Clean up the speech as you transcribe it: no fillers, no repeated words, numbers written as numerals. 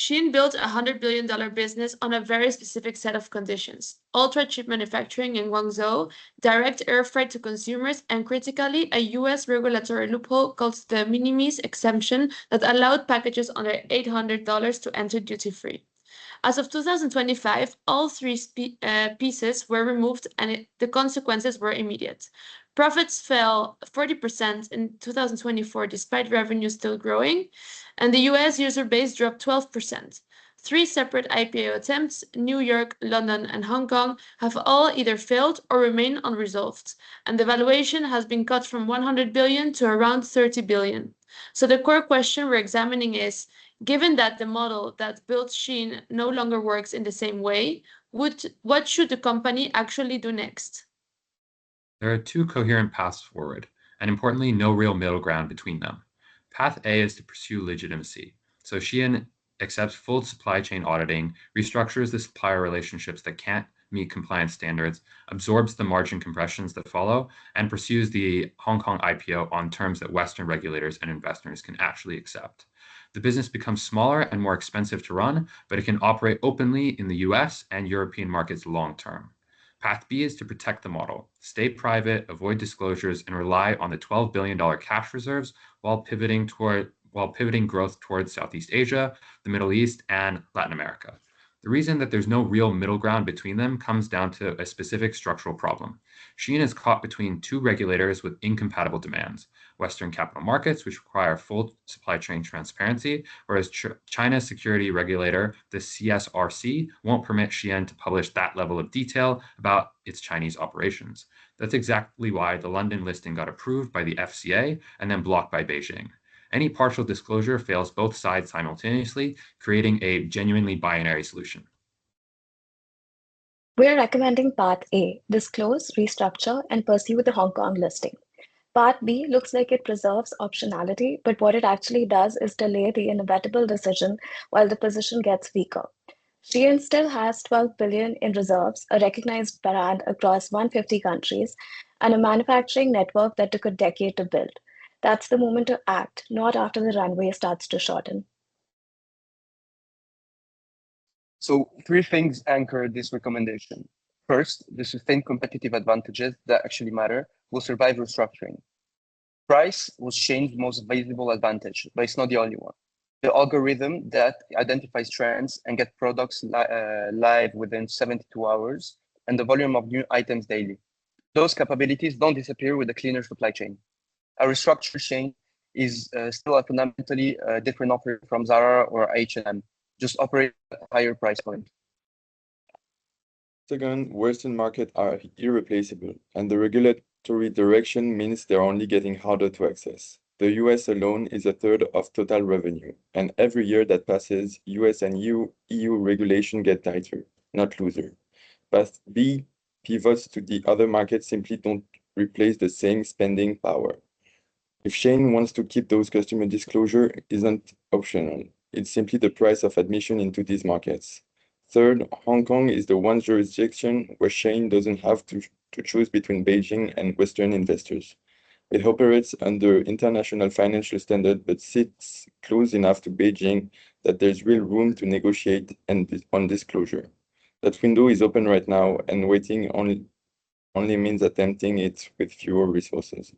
Shein built a $100 billion business on a very specific set of conditions: ultra-cheap manufacturing in Guangzhou, direct air freight to consumers, and critically, a US regulatory loophole called the minimis exemption that allowed packages under $800 to enter duty-free. As of 2025, all three pieces were removed, and the consequences were immediate. Profits fell 40% in 2024 despite revenue still growing, and the US user base dropped 12%. Three separate IPO attempts, New York, London, and Hong Kong, have all either failed or remain unresolved, and the valuation has been cut from 100 billion to around 30 billion. So the core question we're examining is, given that the model that built Shein no longer works in the same way, what should the company actually do next? There are two coherent paths forward, and importantly, no real middle ground between them. Path A is to pursue legitimacy. So Shein accepts full supply chain auditing, restructures the supplier relationships that can't meet compliance standards, absorbs the margin compressions that follow, and pursues the Hong Kong IPO on terms that Western regulators and investors can actually accept. The business becomes smaller and more expensive to run, but it can operate openly in the US and European markets long term. Path B is to protect the model, stay private, avoid disclosures, and rely on the $12 billion cash reserves while pivoting growth towards Southeast Asia, the Middle East, and Latin America. The reason that there's no real middle ground between them comes down to a specific structural problem. Shein is caught between two regulators with incompatible demands: Western capital markets, which require full supply chain transparency, whereas China's security regulator, the CSRC, won't permit Shein to publish that level of detail about its Chinese operations. That's exactly why the London listing got approved by the FCA and then blocked by Beijing. Any partial disclosure fails both sides simultaneously, creating a genuinely binary solution. We're recommending Path A, disclose, restructure, and pursue the Hong Kong listing. Path B looks like it preserves optionality, but what it actually does is delay the inevitable decision while the position gets weaker. Shein still has 12 billion in reserves, a recognized brand across 150 countries, and a manufacturing network that took a decade to build. That's the moment to act, not after the runway starts to shorten. So three things anchor this recommendation. First, the sustained competitive advantages that actually matter will survive restructuring. Price was Shein's most visible advantage, but it's not the only one. The algorithm that identifies trends and gets products live within 72 hours, and the volume of new items daily. Those capabilities don't disappear with a cleaner supply chain. A restructured Shein is still a fundamentally different offer from Zara or H&M, just operate at a higher price point. Second, Western markets are irreplaceable, and the regulatory direction means they're only getting harder to access. The US alone is a third of total revenue, and every year that passes, US and EU regulation get tighter, not looser. Path B pivots to the other markets simply don't replace the same spending power. If Shein wants to keep those customer disclosure isn't optional. It's simply the price of admission into these markets. Third, Hong Kong is the one jurisdiction where Shein doesn't have to choose between Beijing and Western investors. It operates under international financial standard, but sits close enough to Beijing that there's real room to negotiate on disclosure. That window is open right now, and waiting only means attempting it with fewer resources.